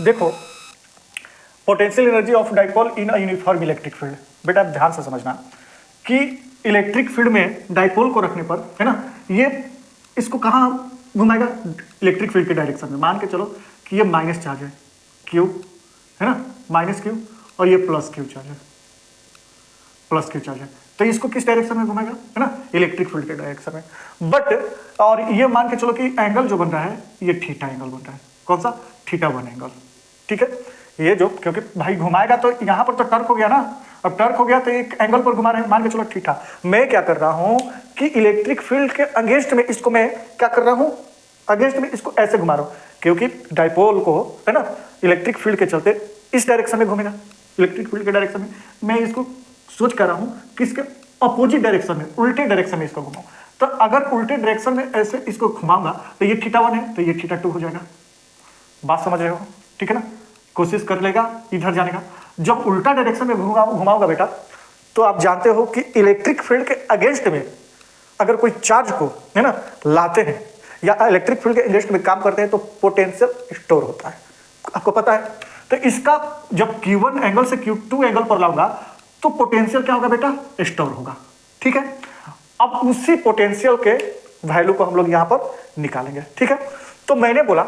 देखो, potential energy of dipole in a uniform electric field, बेटा आप ध्यान से समझना कि इलेक्ट्रिक फील्ड में डाइपोल को रखने पर, है ना, ये इसको कहाँ घुमाएगा, इलेक्ट्रिक फील्ड के डायरेक्शन में। मान के चलो कि ये माइनस चार्ज है, क्यू, है ना, माइनस क्यू, और ये प्लस क्यू चार्ज है, प्लस क्यू चार्ज है, तो इसको किस डायरेक्शन में घुमाएगा, है ना, इलेक्ट्रिक फील्ड के डायरेक्शन में। बट और ये मान के चलो कि एंगल जो बन रहा है ये थीटा एंगल बन रहा है, कौन सा, θ1 एंगल, ठीक है। ये जो, क्योंकि भाई घुमाएगा तो यहाँ पर तो टर्क हो गया ना, अब टर्क हो गया तो एक एंगल पर घुमा रहे हैं, मान के चलो थीटा। मैं क्या कर रहा हूँ कि इलेक्ट्रिक फील्ड के अगेंस्ट में इसको मैं क्या कर रहा हूँ, अगेंस्ट में इसको ऐसे घुमा रहा हूँ, क्योंकि डाइपोल को, है ना, इलेक्ट्रिक फील्ड के चलते इस डायरेक्शन में घूमेगा, इलेक्ट्रिक फील्ड के डायरेक्शन में। मैं इसको सोच कर रहा हूँ कि इसके अपोजिट डायरेक्शन में, उल्टे डायरेक्शन में इसको घुमाऊं। तो अगर उल्टे डायरेक्शन में ऐसे इसको घुमाऊंगा तो ये θ1 है तो ये θ2 हो जाएगा। बात समझ रहे हो, ठीक है ना। कोशिश कर लेगा इधर जाने का। जब उल्टा डायरेक्शन में घुमाऊंगा बेटा, तो आप जानते हो कि इलेक्ट्रिक फील्ड के अगेंस्ट में अगर कोई चार्ज को, है ना, लाते हैं या इलेक्ट्रिक फील्ड के अगेंस्ट में काम करते हैं तो पोटेंशियल स्टोर होता है, आपको पता है। तो इसका जब Q1 एंगल से Q2 एंगल पर लाऊंगा तो पोटेंशियल क्या होगा बेटा, स्टोर होगा, ठीक है। अब उसी पोटेंशियल के वैल्यू को हम लोग यहां पर निकालेंगे, ठीक है। तो मैंने बोला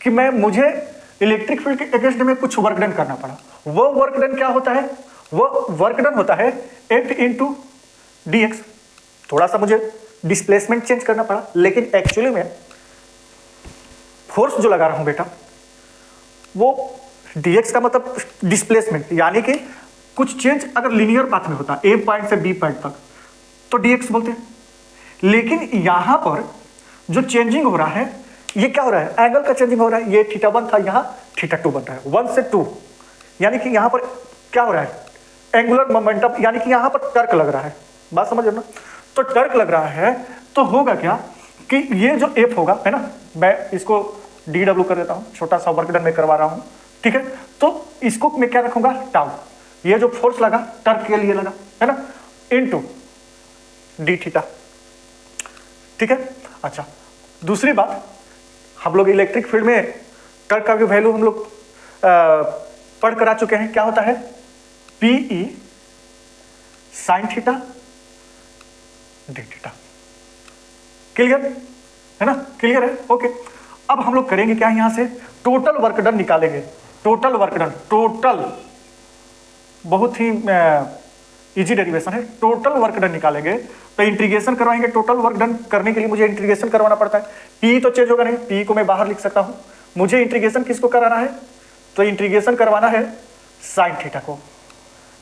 कि मुझे इलेक्ट्रिक फील्ड के अगेंस्ट में कुछ वर्क डन करना पड़ा। वो वर्क डन क्या होता है, वो वर्क डन होता है F इंटू dx। थोड़ा सा मुझे डिस्प्लेसमेंट चेंज करना पड़ा, लेकिन एक्चुअली में फोर्स जो लगा रहा हूं बेटा वो dx का मतलब डिस्प्लेसमेंट, यानी कि कुछ चेंज अगर लीनियर पाथ में होता है A पॉइंट से B पॉइंट तक तो dx बोलते हैं। लेकिन यहां पर जो चेंजिंग हो रहा है ये क्या हो रहा है, एंगल का चेंजिंग हो रहा है। ये θ1 था, यहाँ θ2 बन रहा है, 1 से 2, यानी कि यहाँ पर क्या हो रहा है, एंगुलर मोमेंटम, यानी कि यहाँ पर टर्क लग रहा है। बात समझ रहे हो ना। तो टर्क लग रहा है तो होगा क्या कि ये जो F होगा, है ना, मैं इसको dw कर देता हूँ, छोटा सा वर्क डन में करवा रहा हूँ, ठीक है। तो इसको मैं क्या रखूंगा, टाउ। ये जो फोर्स लगा टर्क के लिए लगा, है ना, इनटू d थीटा, ठीक है। अच्छा, दूसरी बात, हम लोग इलेक्ट्रिक फील्ड में टर्क का भी वैल्यू हम लोग पढ़ कर आ चुके हैं। क्या होता है, PE sine theta D theta. Clear है ना, क्लियर है, ओके। अब हम लोग करेंगे क्या, यहां से टोटल वर्क डन निकालेंगे। टोटल वर्क डन, टोटल बहुत ही इजी डेरिवेशन है। टोटल वर्क डन निकालेंगे तो इंटीग्रेशन करवाएंगे। टोटल वर्क डन करने के लिए मुझे इंटीग्रेशन करवाना पड़ता है। पी तो चेंज होगा नहीं, पी को मैं बाहर लिख सकता हूं। मुझे इंटीग्रेशन किसको कराना है, तो इंटीग्रेशन करवाना है साइन थीटा को।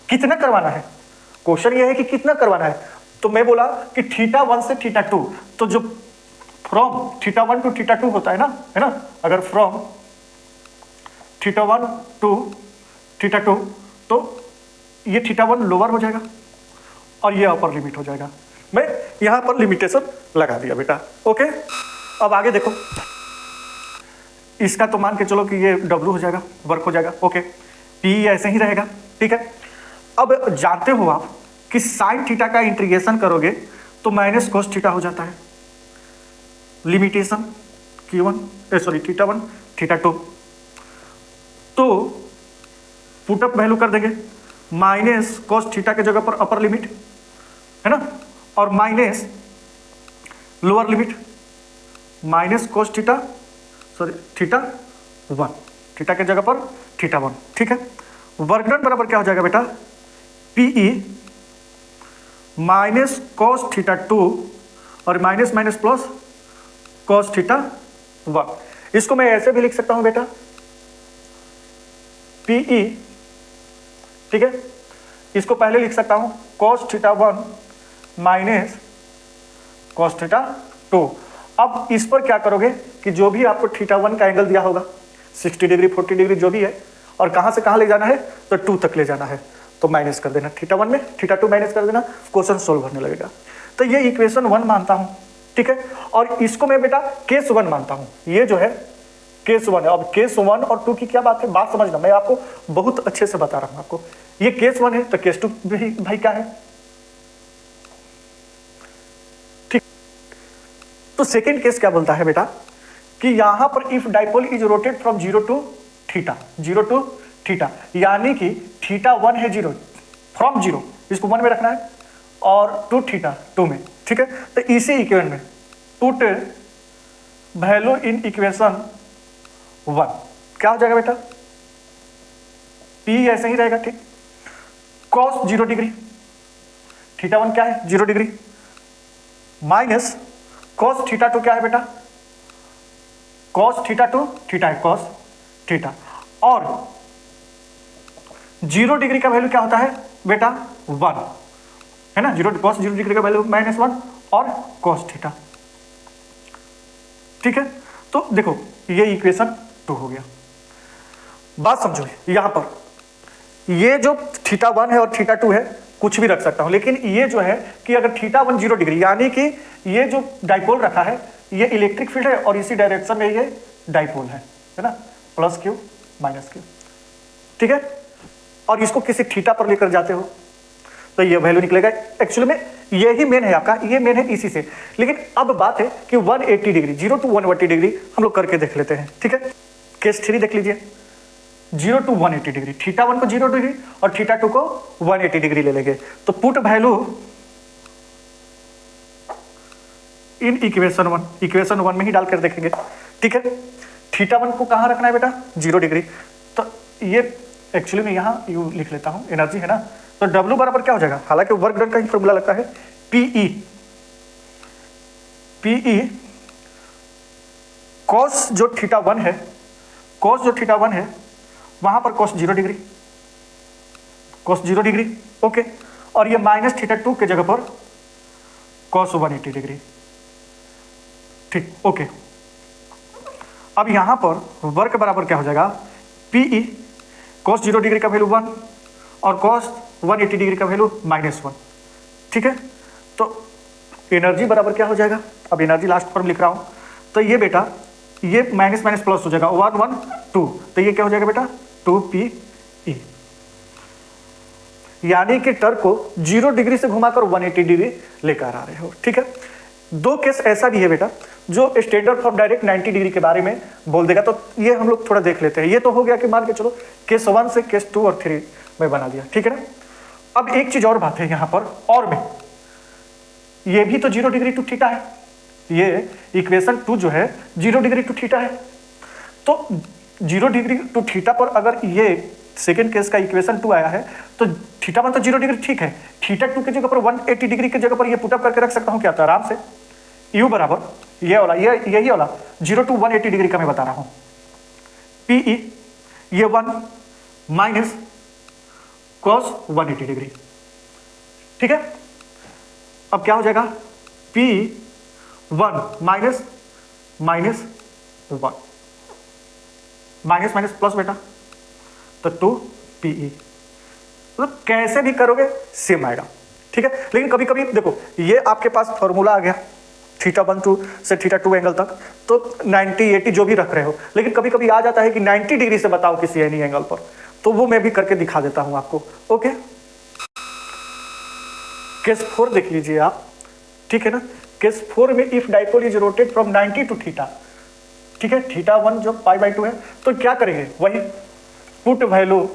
कितना करवाना है, क्वेश्चन ये है कि कितना करवाना है। तो मैं बोला कि θ1 से θ2, तो जो फ्रॉम θ1 टू θ2 होता है ना, अगर फ्रॉम θ1 टू θ2 तो ये θ1 लोअर हो जाएगा और ये अपर लिमिट हो जाएगा। मैं यहां पर लिमिटेशन लगा दिया बेटा, ओके। अब आगे देखो, इसका तो मान के चलो कि ये W हो जाएगा, वर्क हो जाएगा, ओके। P ऐसे ही रहेगा, ठीक है। अब जानते हो आप कि साइन थीटा का इंटीग्रेशन करोगे तो माइनस कोस थीटा हो जाता है। लिमिटेशन Q1 θ1 θ2, तो पुटअप वैल्यू कर देंगे माइनस कोस थीटा के जगह पर अपर लिमिट, है ना, और minus lower limit minus cos theta, sorry θ1, theta के जगह पर θ1, ठीक है। वर्क डन बराबर क्या हो जाएगा बेटा, PE माइनस कोस θ2 और माइनस माइनस प्लस कोस θ1। इसको मैं ऐसे भी लिख सकता हूं बेटा, PE, ठीक है, इसको पहले लिख सकता हूं cos θ1 माइनस cos θ2। अब इस पर क्या करोगे कि जो भी आपको θ1 का एंगल दिया होगा 60 डिग्री 40 डिग्री जो भी है, और कहां से कहां ले जाना है, तो 2 तक ले जाना है, तो माइनस कर देना θ1 में, θ2 माइनस कर देना, क्वेश्चन सोल्व होने लगेगा। तो ये इक्वेशन 1 मानता हूं, ठीक है। और इसको मैं बेटा केस 1 मानता हूं, ये जो है केस 1 है। अब केस 1 और 2 की क्या बात है, बात समझना, मैं आपको बहुत अच्छे से बता रहा हूं आपको। ये केस 1 है तो केस 2 भी भाई क्या है, ठीक। तो सेकेंड केस क्या बोलता है बेटा कि यहां पर if dipole is rotate from 0 to theta, 0 to theta, यानी कि थीटा 1 है 0, फ्रॉम 0 इसको 1 में रखना है और टू थीटा 2 में, ठीक है। तो इसी इक्वेशन में पुट वैल्यू इन इक्वेशन 1 क्या हो जाएगा बेटा, पी ऐसे ही रहेगा, ठीक। कॉस 0 डिग्री, थीटा 1 क्या है 0 डिग्री, माइनस कॉस थीटा 2 क्या है बेटा, कॉस थीटा 2 थीटा है कॉस थीटा, और 0 डिग्री का वैल्यू क्या होता है बेटा 1 है ना, कॉस 0 डिग्री का वैल्यू -1 और कॉस थीटा, ठीक है। तो देखो ये इक्वेशन 2 हो गया। बात समझो, यहां पर ये जो थीटा 1 है और थीटा 2 है कुछ भी रख सकता हूं, लेकिन ये जो है कि अगर थीटा 1 0 डिग्री, यानी कि ये जो डाइपोल रखा है ये इलेक्ट्रिक फील्ड है और इसी डायरेक्शन में ये डाइपोल है ना, प्लस क्यू माइनस क्यू, ठीक है। और इसको किसी थीटा पर लेकर जाते हो तो ये वैल्यू निकलेगा। एक्चुअली में ये ही मेन है आपका, ये मेन है इसी से। लेकिन अब बात है कि 180 डिग्री 0 टू 180 डिग्री हम लोग करके देख लेते हैं, ठीक है। केस 3 देख लीजिए, 0 टू 180 डिग्री, थीटा 1 को 0 डिग्री और थीटा 2 को 180 डिग्री ले लेंगे। तो पुट वैल्यू इन इक्वेशन 1 में ही डालकर देखेंगे, ठीक है। थीटा 1 को कहां रखना है बेटा 0 डिग्री, तो ये एक्चुअली मैं यहां यू लिख लेता हूं, एनर्जी है ना, तो W बराबर क्या हो जाएगा, हालांकि वर्क डन का ही फॉर्मूला लगता है, PE कॉस जो थीटा 1 है, कॉस जो थीटा 1 है वहां पर cos 0 degree, cos 0 degree, okay, और ये माइनस थीटा 2 के जगह पर कॉस 180 डिग्री, ठीक, ओके। अब यहां पर वर्क बराबर क्या हो जाएगा, PE कॉस 0 डिग्री का वैल्यू 1 और कॉस 180 डिग्री का वैल्यू -1, ठीक है। तो एनर्जी बराबर क्या हो जाएगा, अब एनर्जी लास्ट पर लिख रहा हूं, तो ये बेटा ये माइनस माइनस प्लस हो जाएगा 1 1 2, तो ये क्या हो जाएगा बेटा 2PE, यानी कि टर्क को 0 डिग्री से घुमाकर 180 डिग्री लेकर आ रहे हो, ठीक है। दो केस ऐसा भी है बेटा जो स्टैंडर्ड फॉर्म डायरेक्ट 90 डिग्री के बारे में बोल देगा, तो ये हम लोग थोड़ा देख लेते हैं। ये तो हो गया कि मान के चलो केस 1 से केस 2 और 3 में बना दिया, ठीक है ना। अब एक चीज और बात है यहाँ पर, और में ये भी तो 0 डिग्री टू थीटा है, ये इक्वेशन 2 जो है 0 डिग्री टू थीटा है, तो 0 डिग्री टू थीटा पर अगर ये सेकेंड केस का इक्वेशन 2 आया है तो थीटा 1 तो 0 डिग्री ठीक है, थीटा 2 की जगह पर 180 डिग्री की जगह पर ये पुटअप करके रख सकता हूँ क्या था आराम से, यू बराबर ये वाला, ये यही वाला 0 टू 180 डिग्री का मैं बता रहा हूं, PE ये 1 माइनस कॉस 180 डिग्री, ठीक है। अब क्या हो जाएगा PE 1 minus minus 1 minus minus plus बेटा, तो 2PE, मतलब कैसे भी करोगे सेम आएगा, ठीक है। लेकिन कभी कभी देखो ये आपके पास फॉर्मूला आ गया थीटा 1 टू से थीटा 2 एंगल तक, तो 90 80 जो भी रख रहे हो, लेकिन कभी कभी आ जाता है कि 90 डिग्री से बताओ किसी एनी एंगल पर, तो वो मैं भी करके दिखा देता हूं आपको, ओके। केस 4 देख लीजिए आप, ठीक है ना। केस 4 में if dipole is rotate from 90 to theta, ठीक है, थीटा 1 जो π/2 है, तो क्या करेंगे वही put value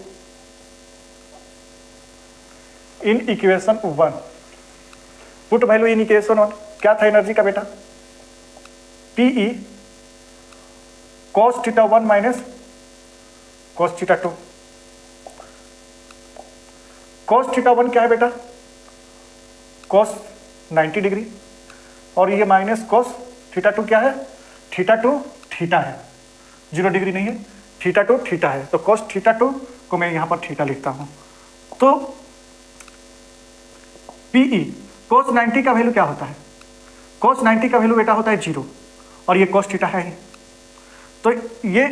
in equation 1, put value in equation 1 क्या था एनर्जी का बेटा, PE cos theta 1 minus cos theta 2, cos theta 1 क्या है बेटा cos 90 डिग्री, और ये माइनस cos थीटा 2 क्या है, थीटा 2 थीटा है, 0 डिग्री नहीं है, थीटा 2 थीटा है, तो cos थीटा 2 को मैं यहां पर थीटा लिखता हूं। तो PE cos 90 का वैल्यू क्या होता है, cos 90 का वैल्यू बेटा होता है 0, और ये cos थीटा है ही, तो ये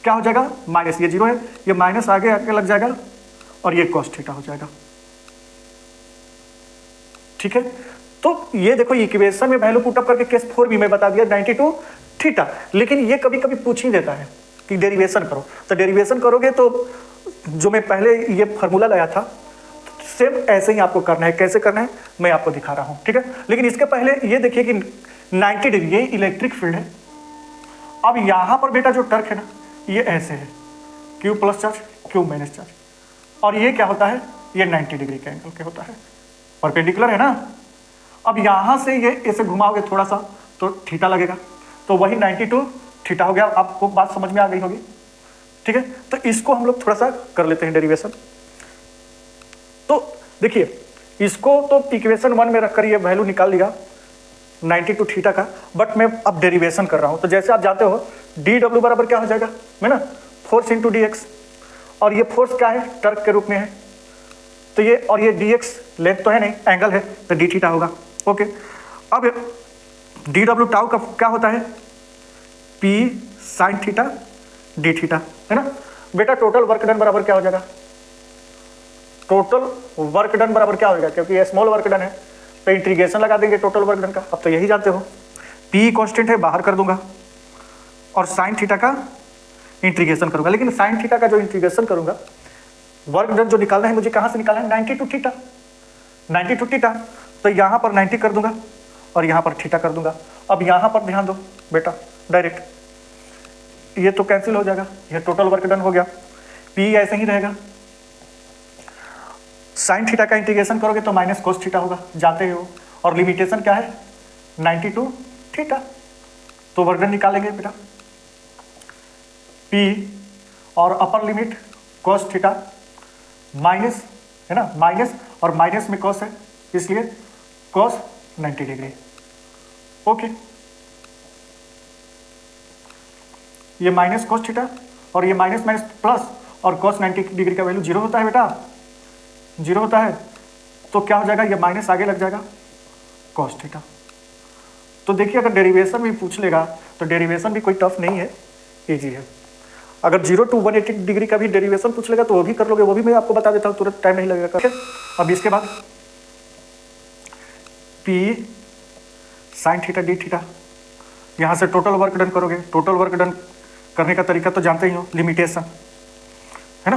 क्या हो जाएगा माइनस, ये 0 है, ये माइनस आगे आके लग जाएगा और ये cos थीटा हो जाएगा, ठीक है। तो ये देखो इक्वेशन में वैल्यू पुट अप करके केस 4 भी मैं बता दिया 92 थीटा, लेकिन ये कभी कभी पूछ ही देता है कि डेरिवेशन करो, तो डेरिवेशन करोगे तो जो मैं पहले ये फार्मूला लाया था सेम ऐसे ही आपको करना है, कैसे करना है मैं आपको दिखा रहा हूं, ठीक है। लेकिन इसके पहले ये देखिए कि 90 डिग्री ये इलेक्ट्रिक फील्ड है, अब यहां पर बेटा जो टर्क है ना ये ऐसे है, Q plus charge, Q minus charge. और ये क्या होता है, ये 90 डिग्री के एंगल के होता है, परपेंडिकुलर है ना। अब यहाँ से ये ऐसे घुमाओगे थोड़ा सा तो थीटा लगेगा, तो वही 92 थीटा हो गया। आपको बात समझ में आ गई होगी, ठीक है। तो इसको हम लोग थोड़ा सा कर लेते हैं डेरिवेशन। तो देखिए इसको तो इक्वेशन 1 में रखकर ये वैल्यू निकाल लिया 92 थीटा का, बट मैं अब डेरिवेशन कर रहा हूँ। तो जैसे आप जानते हो डी डब्ल्यू बराबर क्या हो जाएगा, है ना, फोर्स इंटू डी एक्स। और ये फोर्स क्या है, टर्क के रूप में है, तो ये, और ये डी एक्स लेंथ तो है नहीं, एंगल है, तो डी थीटा होगा। ओके, अब डी डब्ल्यू टाउ का क्या होता है, P sine theta D theta, है ना। बेटा टोटल वर्क डन बराबर क्या हो जाएगा, टोटल वर्क डन बराबर क्या होगा, क्योंकि ये स्मॉल वर्क डन है तो इंटीग्रेशन लगा देंगे टोटल वर्क डन का। अब तो यही जानते हो, पी कांस्टेंट है, बाहर कर दूंगा, और साइन थीटा का इंटीग्रेशन करूंगा। लेकिन साइन थीटा का जो इंटीग्रेशन करूंगा, वर्क डन जो निकालना है मुझे, कहां से निकालना है, 92 थीटा, 92 थीटा। तो यहां पर 90 कर दूंगा और यहां पर थीटा कर दूंगा। अब यहां पर ध्यान दो बेटा, डायरेक्ट ये तो कैंसिल हो जाएगा, ये टोटल वर्क डन हो गया, पी ऐसे ही रहेगा। साइन थीटा का इंटीग्रेशन करोगे तो माइनस कोस थीटा होगा, जानते हो। और लिमिटेशन क्या है, 92 थीटा। तो वर्क डन निकालेंगे बेटा, पी और upper limit cos theta minus, है ना, माइनस और माइनस में कोस है, इसलिए कोस 90 डिग्री। ओके, ये माइनस कोस थीटा और ये माइनस माइनस प्लस, और कोस 90 डिग्री का वैल्यू 0 होता है बेटा, 0 होता है। तो क्या हो जाएगा, ये माइनस आगे लग जाएगा, कोस थीटा। तो देखिए अगर डेरिवेशन भी पूछ लेगा तो डेरिवेशन भी कोई टफ नहीं है, इजी है। अगर 0 to 180 डिग्री का भी डेरिवेशन पूछ लेगा तो वो भी कर लोगे, वो भी मैं आपको बता देता हूँ, तुरंत टाइम नहीं लगेगा करके। अब इसके बाद P sine theta D theta, यहाँ से टोटल वर्क डन करोगे। टोटल वर्क डन करने का तरीका तो जानते ही हो, लिमिटेशन, है ना।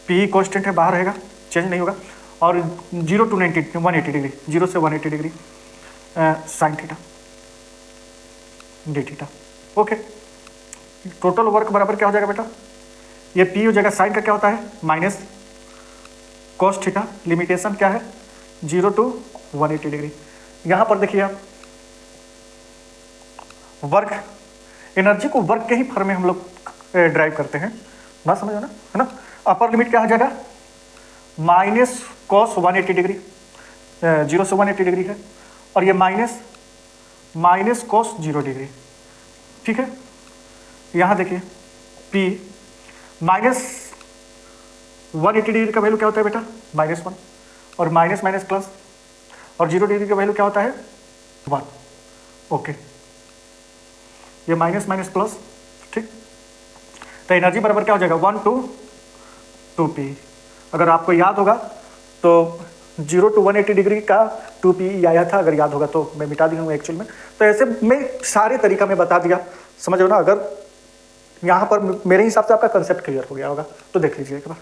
पी कांस्टेंट है, बाहर रहेगा, चेंज नहीं होगा। और 0 to 180 डिग्री, 0 से 180 degree sine theta D theta. Okay, total work बराबर क्या हो जाएगा बेटा, ये पी हो जाएगा, साइन का क्या होता है माइनस कॉस थीटा, लिमिटेशन क्या है 0 to 180 डिग्री। यहाँ पर देखिए आप वर्क, एनर्जी को वर्क के ही फॉर्म में हम लोग ड्राइव करते हैं, बात समझो ना, है ना। अपर लिमिट क्या हो जाएगा, माइनस कॉस 180 डिग्री, 0 से 180 डिग्री है, और ये माइनस माइनस कॉस 0 डिग्री, ठीक है। यहाँ देखिए P माइनस 180 डिग्री का वैल्यू क्या होता है बेटा, -1, और माइनस माइनस प्लस, और 0 डिग्री का वैल्यू क्या होता है 1। ओके, ये माइनस माइनस प्लस, ठीक। तो एनर्जी बराबर क्या हो जाएगा 1 to 2P। अगर आपको याद होगा तो 0 to 180 डिग्री का 2P आया था, अगर याद होगा तो मैं मिटा दिया हूँ एक्चुअल में। तो ऐसे मैं सारे तरीका में बता दिया, समझ लो ना। अगर यहाँ पर मेरे हिसाब से आपका कंसेप्ट क्लियर हो गया होगा तो देख लीजिए एक बार।